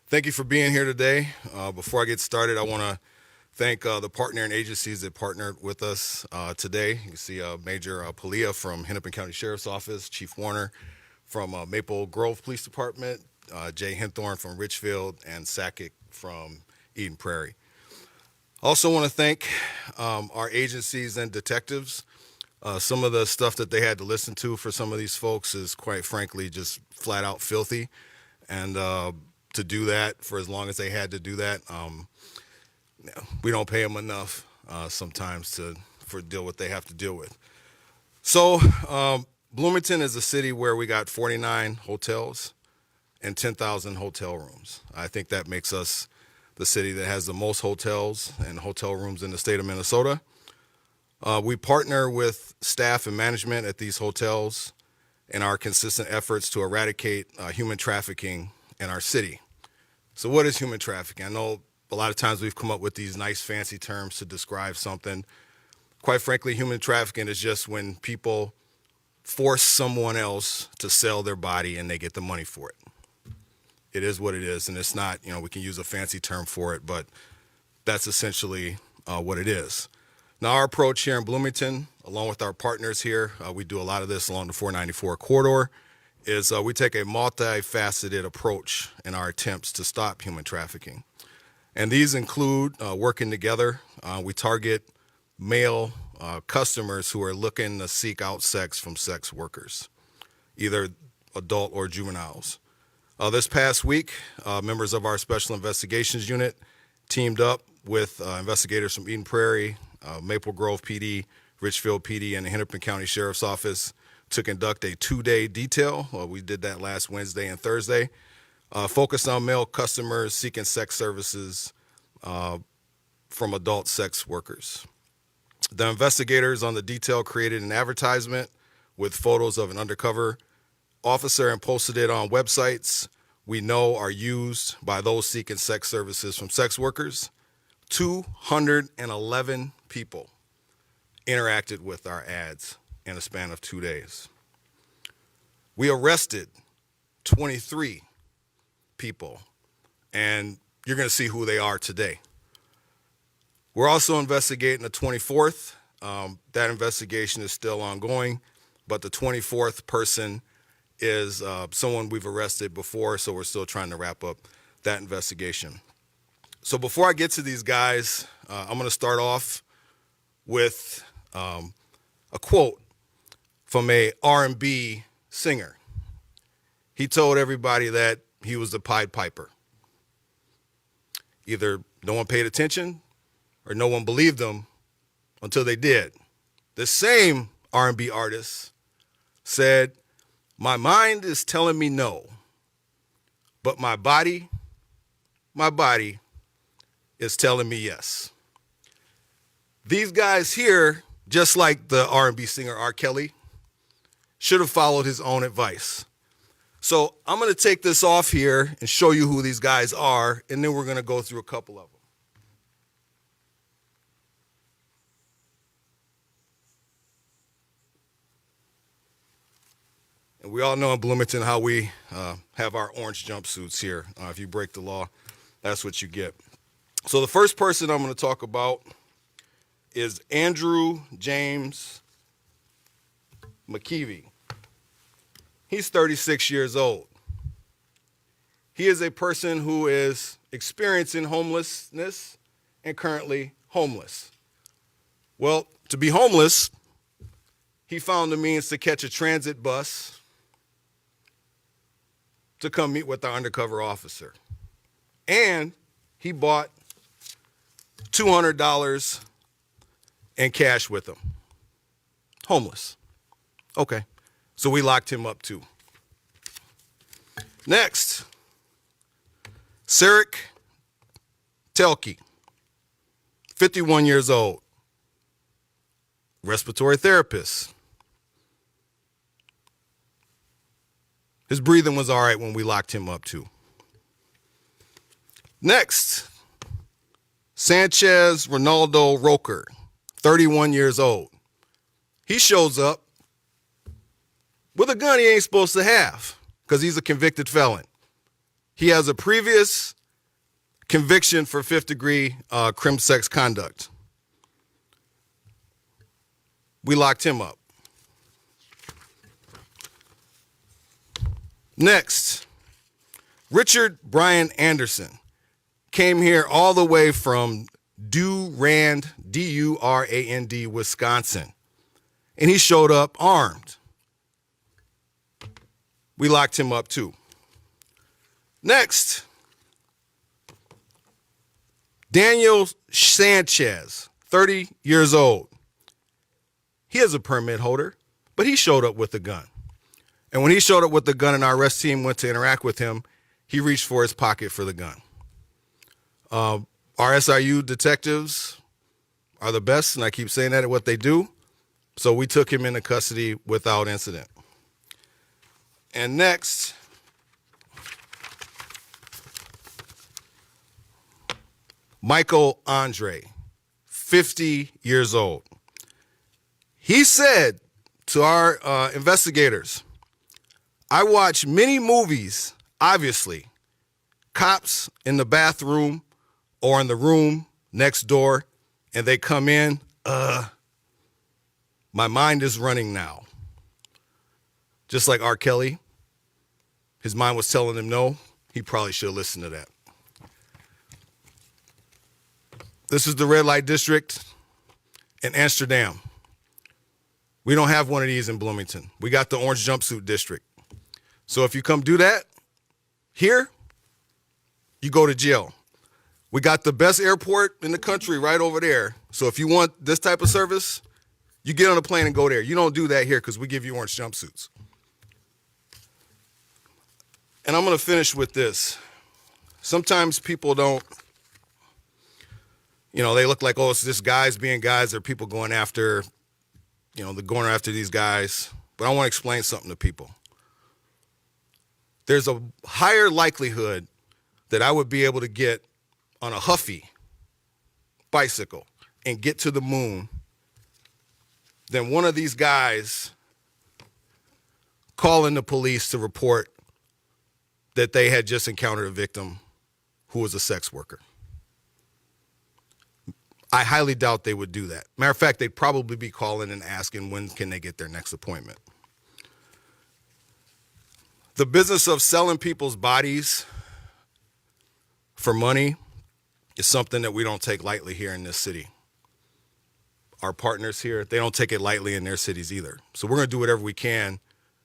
Thank you for being here today. Before I get started, I want to thank the partnering agencies that partnered with us today. You can see Major Palia from Hennepin County Sheriff's Office, Chief Warner from Maple Grove Police Department, Jay Henthorn from Richfield, and Sakic from Eden Prairie. Also want to thank our agencies and detectives. Some of the stuff that they had to listen to for some of these folks is quite frankly just flat out filthy. And to do that for as long as they had to do that, we don't pay them enough sometimes for deal what they have to deal with. So Bloomington is a city where we got 49 hotels and 10,000 hotel rooms. I think that makes us the city that has the most hotels and hotel rooms in the state of Minnesota. We partner with staff and management at these hotels in our consistent efforts to eradicate human trafficking in our city. So what is human trafficking? I know a lot of times we've come up with these nice fancy terms to describe something. Quite frankly, human trafficking is just when people force someone else to sell their body and they get the money for it. It is what it is, and it's not, we can use a fancy term for it, but that's essentially what it is. Now, our approach here in Bloomington, along with our partners here, we do a lot of this along the 494 corridor, is we take a multifaceted approach in our attempts to stop human trafficking. And these include working together. We target male customers who are looking to seek out sex from sex workers, either adult or juveniles. This past week, members of our Special Investigations Unit teamed up with investigators from Eden Prairie, Maple Grove PD, Richfield PD, and the Hennepin County Sheriff's Office to conduct a 2-day detail. We did that last Wednesday and Thursday, focused on male customers seeking sex services from adult sex workers. The investigators on the detail created an advertisement with photos of an undercover officer and posted it on websites we know are used by those seeking sex services from sex workers. 211 people interacted with our ads in a span of 2 days. We arrested 23 people, and you're going to see who they are today. We're also investigating the 24th. That investigation is still ongoing, but the 24th person is someone we've arrested before, so we're still trying to wrap up that investigation. So before I get to these guys, I'm going to start off with a quote from a R&B singer. He told everybody that he was the Pied Piper. Either no one paid attention or no one believed him until they did. The same R&B artist said, "My mind is telling me no, but my body is telling me yes." These guys here, just like the R&B singer R. Kelly, should have followed his own advice. So I'm going to take this off here and show you who these guys are, and then we're going to go through a couple of them. And we all know in Bloomington how we have our orange jumpsuits here. If you break the law, that's what you get. So the first person I'm going to talk about is Andrew James McKeevy. He's 36 years old. He is a person who is experiencing homelessness and currently homeless. Well, to be homeless, he found the means to catch a transit bus to come meet with our undercover officer. And he bought $200 in cash with him. Homeless. Okay. So we locked him up too. Next, Sarek Telke, 51 years old, respiratory therapist. His breathing was all right when we locked him up too. Next, Sanchez Ronaldo Roker, 31 years old. He shows up with a gun he ain't supposed to have because he's a convicted felon. He has a previous conviction for fifth-degree crim sex conduct. We locked him up. Next, Richard Brian Anderson came here all the way from Durand, D-U-R-A-N-D, Wisconsin, and he showed up armed. We locked him up too. Next, Daniel Sanchez, 30 years old. He is a permit holder, but he showed up with a gun. And when he showed up with the gun and our arrest team went to interact with him, he reached for his pocket for the gun. Our SIU detectives are the best, and I keep saying that at what they do. So we took him into custody without incident. And next, Michael Andre, 50 years old. He said to our investigators, I watch many movies, obviously, cops in the bathroom or in the room next door, and they come in, my mind is running now. Just like R. Kelly, his mind was telling him no. He probably should have listened to that. This is the red light district in Amsterdam. We don't have one of these in Bloomington. We got the orange jumpsuit district. So if you come do that here, you go to jail. We got the best airport in the country right over there. So if you want this type of service, you get on a plane and go there. You don't do that here because we give you orange jumpsuits. And I'm going to finish with this. Sometimes people don't, they look like, oh, it's just guys being guys, or people going after, they're going after these guys. But I want to explain something to people. There's a higher likelihood that I would be able to get on a Huffy bicycle and get to the moon than one of these guys calling the police to report that they had just encountered a victim who was a sex worker. I highly doubt they would do that. Matter of fact, they'd probably be calling and asking when can they get their next appointment. The business of selling people's bodies for money is something that we don't take lightly here in this city. Our partners here, they don't take it lightly in their cities either. So we're going to do whatever we can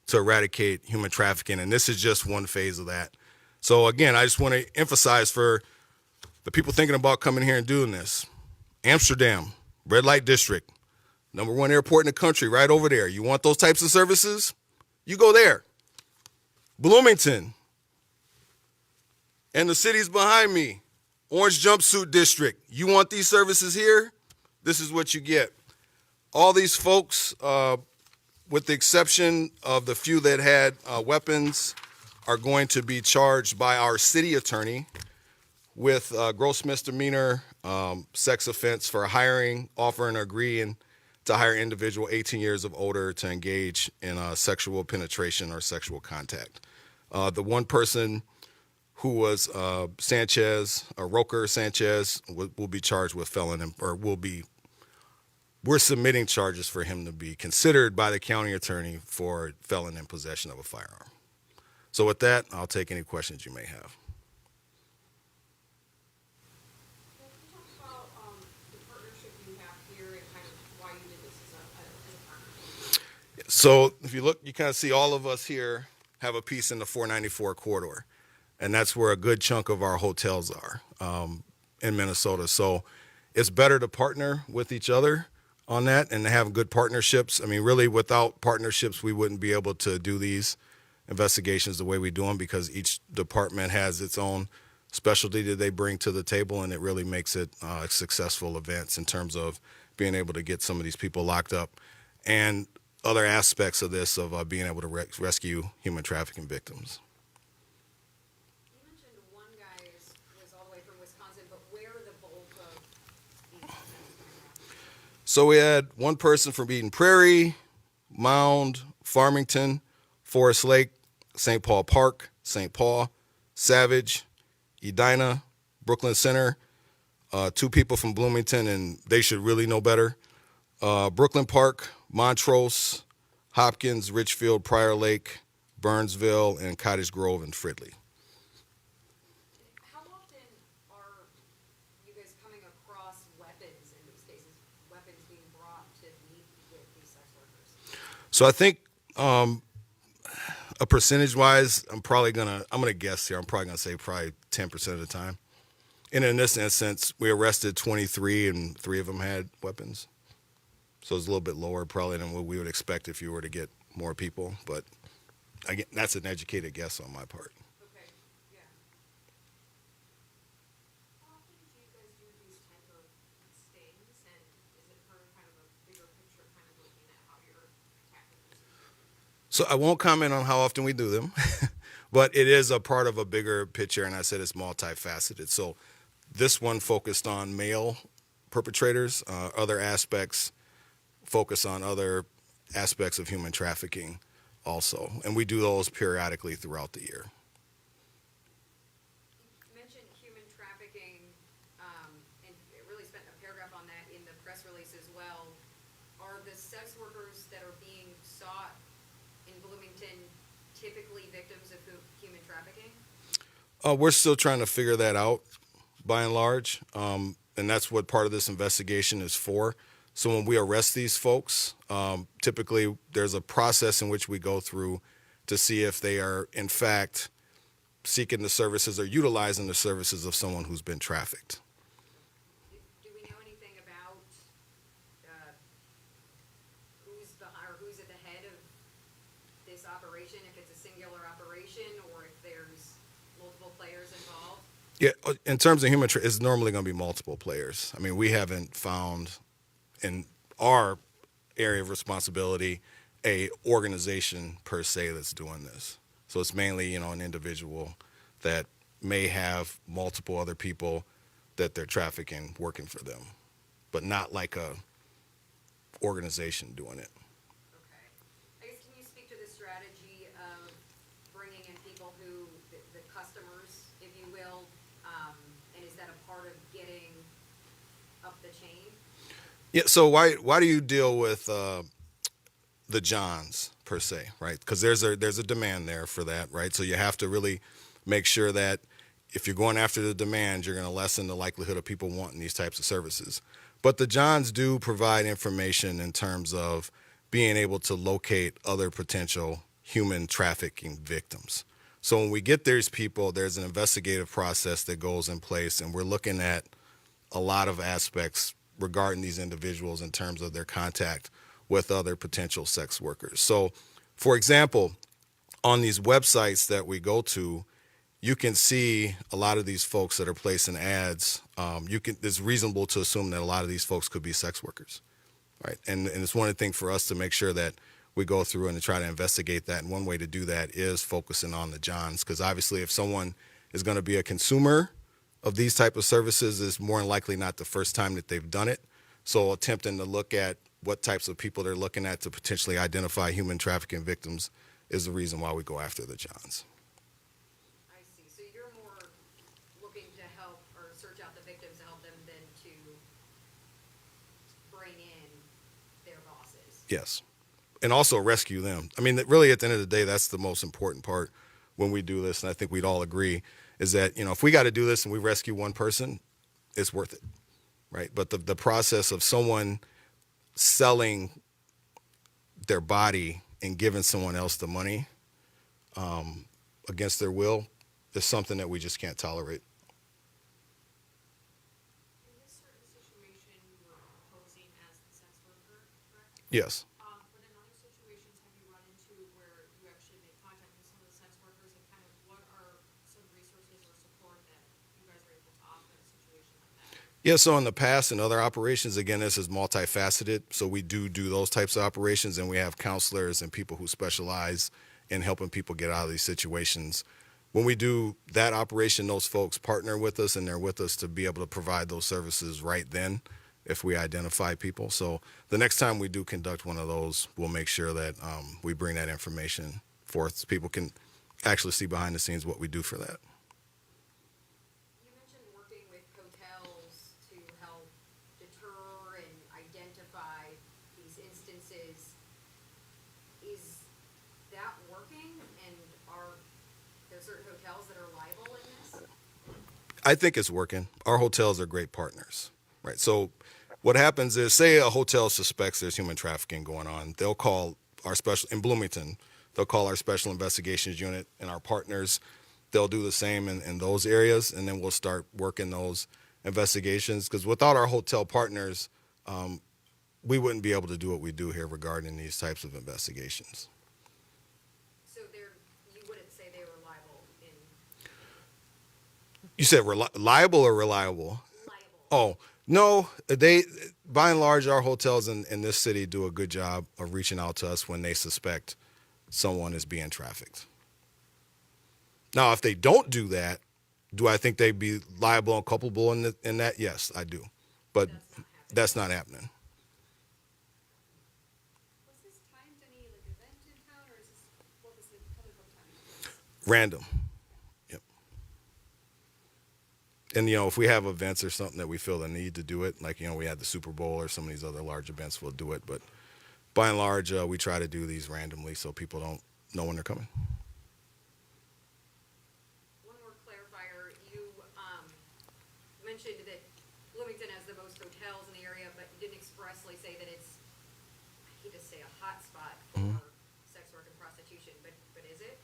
to eradicate human trafficking, and this is just one phase of that. So again, I just want to emphasize for the people thinking about coming here and doing this, Amsterdam, red light district, #1 airport in the country, right over there. You want those types of services? You go there. Bloomington, and the cities behind me, orange jumpsuit district. You want these services here? This is what you get. All these folks, with the exception of the few that had weapons, are going to be charged by our city attorney with gross misdemeanor sex offense for hiring, offering, or agreeing to hire an individual 18 years of older to engage in sexual penetration or sexual contact. The one person who was Sanchez, or Roker Sanchez, will be charged with felon, or we're submitting charges for him to be considered by the county attorney for felon in possession of a firearm. So with that, I'll take any questions you may have. So if you look, you kind of see all of us here have a piece in the 494 corridor, and that's where a good chunk of our hotels are in Minnesota. So it's better to partner with each other on that and to have good partnerships. I mean, really, without partnerships, we wouldn't be able to do these investigations the way we do them, because each department has its own specialty that they bring to the table, and it really makes it successful events in terms of being able to get some of these people locked up and other aspects of this, of being able to rescue human trafficking victims. You mentioned one guy was all the way from Wisconsin, but where are the bulk of these events coming from? So we had one person from Eden Prairie, Mound, Farmington, Forest Lake, St. Paul Park, St. Paul, Savage, Edina, Brooklyn Center, 2 people from Bloomington, and they should really know better. Brooklyn Park, Montrose, Hopkins, Richfield, Prior Lake, Burnsville, and Cottage Grove and Fridley. How often are you guys coming across weapons in these cases, weapons being brought to meet with these sex workers? So I think a percentage-wise, I'm gonna guess here. I'm probably gonna say probably 10% of the time. And in this instance, we arrested 23, and 3 of them had weapons. So it's a little bit lower probably than what we would expect if you were to get more people. But again, that's an educated guess on my part. Okay, yeah. How often do you guys do these type of stings, and is it part of kind of a bigger picture, kind of looking at how you're tackling this? So I won't comment on how often we do them, but it is a part of a bigger picture, and I said it's multifaceted. So this one focused on male perpetrators. Other aspects focus on other aspects of human trafficking also, and we do those periodically throughout the year. You mentioned human trafficking, and it really spent a paragraph on that in the press release as well. Are the sex workers that are being sought in Bloomington typically victims of human trafficking? We're still trying to figure that out, by and large, and that's what part of this investigation is for. So when we arrest these folks, typically there's a process in which we go through to see if they are, in fact, seeking the services or utilizing the services of someone who's been trafficked. Do we know anything about who's at the head of this operation, if it's a singular operation or if there's multiple players involved? Yeah, in terms of human it's normally going to be multiple players. I mean, we haven't found in our area of responsibility a organization per se that's doing this. So it's mainly, an individual that may have multiple other people that they're trafficking working for them, but not like a organization doing it. Okay. I guess, can you speak to the strategy of bringing in people who, the customers, if you will, and is that a part of getting up the chain? Yeah. So why do you deal with the Johns per se, right? Because there's a demand there for that, right? So you have to really make sure that if you're going after the demand, you're going to lessen the likelihood of people wanting these types of services. But the Johns do provide information in terms of being able to locate other potential human trafficking victims. So when we get these people, there's an investigative process that goes in place, and we're looking at a lot of aspects regarding these individuals in terms of their contact with other potential sex workers. So, for example, on these websites that we go to, you can see a lot of these folks that are placing ads. It's reasonable to assume that a lot of these folks could be sex workers, right? And it's one of the things for us to make sure that we go through and to try to investigate that. And one way to do that is focusing on the Johns, because obviously if someone is going to be a consumer of these type of services, is more than likely not the first time that they've done it. So attempting to look at what types of people they're looking at to potentially identify human trafficking victims is the reason why we go after the Johns. I see. So you're more looking to help or search out the victims to help them than to bring in their bosses. Yes. And also rescue them. I mean, really, at the end of the day, that's the most important part when we do this. And I think we'd all agree is that, if we got to do this and we rescue one person, it's worth it, right? But the process of someone selling their body and giving someone else the money against their will is something that we just can't tolerate. In this certain situation, you were posing as the sex worker, correct? Yes. But in other situations, have you run into where you actually make contact with some of the sex workers, and kind of what are some resources or support that you guys are able to offer in a situation like that? Yeah, so in the past and other operations, again, this is multifaceted. So we do those types of operations, and we have counselors and people who specialize in helping people get out of these situations. When we do that operation, those folks partner with us, and they're with us to be able to provide those services right then if we identify people. So the next time we do conduct one of those, we'll make sure that we bring that information forth so people can actually see behind the scenes what we do for that. You mentioned working there certain hotels that are liable in this? I think it's working. Our hotels are great partners, right? So what happens is, say a hotel suspects there's human trafficking going on, they'll call our special, in Bloomington, they'll call our special investigations unit and our partners. They'll do the same in those areas, and then we'll start working those investigations. Because without our hotel partners, we wouldn't be able to do what we do here regarding these types of investigations. So you wouldn't say they were liable in You said liable or reliable? liable? Oh, no, they, by and large, our hotels in this city do a good job of reaching out to us when they suspect someone is being trafficked. Now, if they don't do that, do I think they'd be liable and culpable in that? Yes, I do. But that's not happening. Was this timed any like event in town, or is this, what was the public time? Random. Yep. And, if we have events or something that we feel the need to do it, like, we had the Super Bowl or some of these other large events, we'll do it. But by and large, we try to do these randomly so people don't know when they're coming. One more clarifier, you mentioned that Bloomington has the most hotels in the area, but you didn't expressly say that it's, I hate to say, a hot spot for sex work and prostitution, but is it?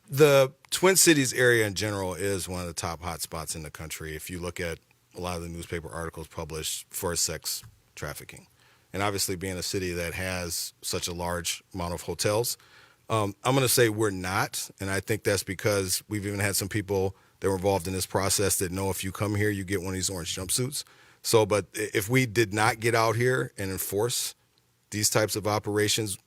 The Twin Cities area in general is one of the top hot spots in the country if you look at a lot of the newspaper articles published for sex trafficking. And obviously being a city that has such a large amount of hotels, I'm going to say we're not. And I think that's because we've even had some people that were involved in this process that know if you come here, you get one of these orange jumpsuits. So, but if we did not get out here and enforce these types of operations,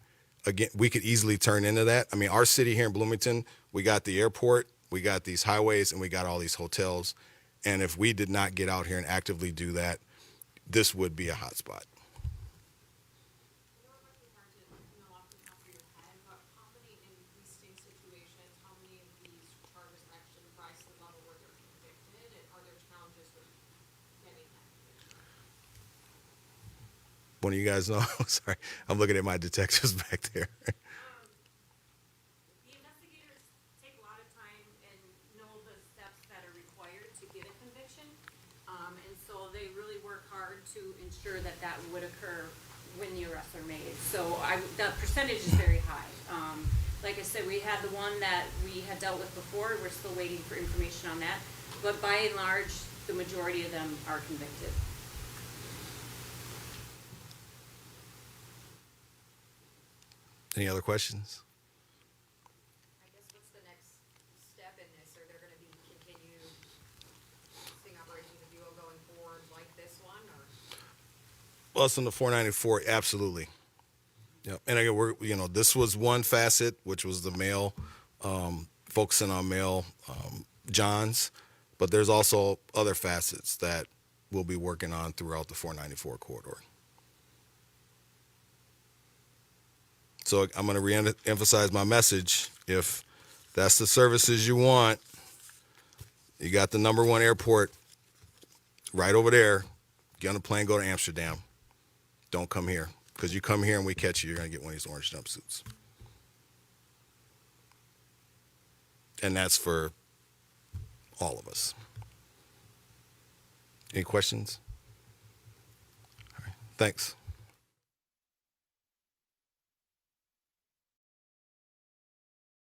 again, we could easily turn into that. I mean, our city here in Bloomington, we got the airport, we got these highways, and we got all these hotels. And if we did not get out here and actively do that, this would be a hot spot. I know it might be hard to know off the top of your head, but how many in these same situations, how many of these charges actually rise to the level where they're convicted, and are there challenges with getting that conviction? One of you guys know? Sorry, I'm looking at my detectives back there. The investigators take a lot of time and know the steps that are required to get a conviction. And so they really work hard to ensure that that would occur when the arrests are made. So the percentage is very high. Like I said, we had the one that we had dealt with before. We're still waiting for information on that. But by and large, the majority of them are convicted. Any other questions? I guess what's the next step in this? Are there gonna be continued sting operations if you go going forward like this one, or? Well, it's on the 494, absolutely. Yep. And again, this was one facet, which was the male, focusing on male Johns, but there's also other facets that we'll be working on throughout the 494 corridor. So I'm going to re-emphasize my message. If that's the services you want, you got the #1 airport right over there. Get on a plane, go to Amsterdam. Don't come here. Because you come here and we catch you, you're going to get one of these orange jumpsuits. And that's for all of us. Any questions? All right. Thanks.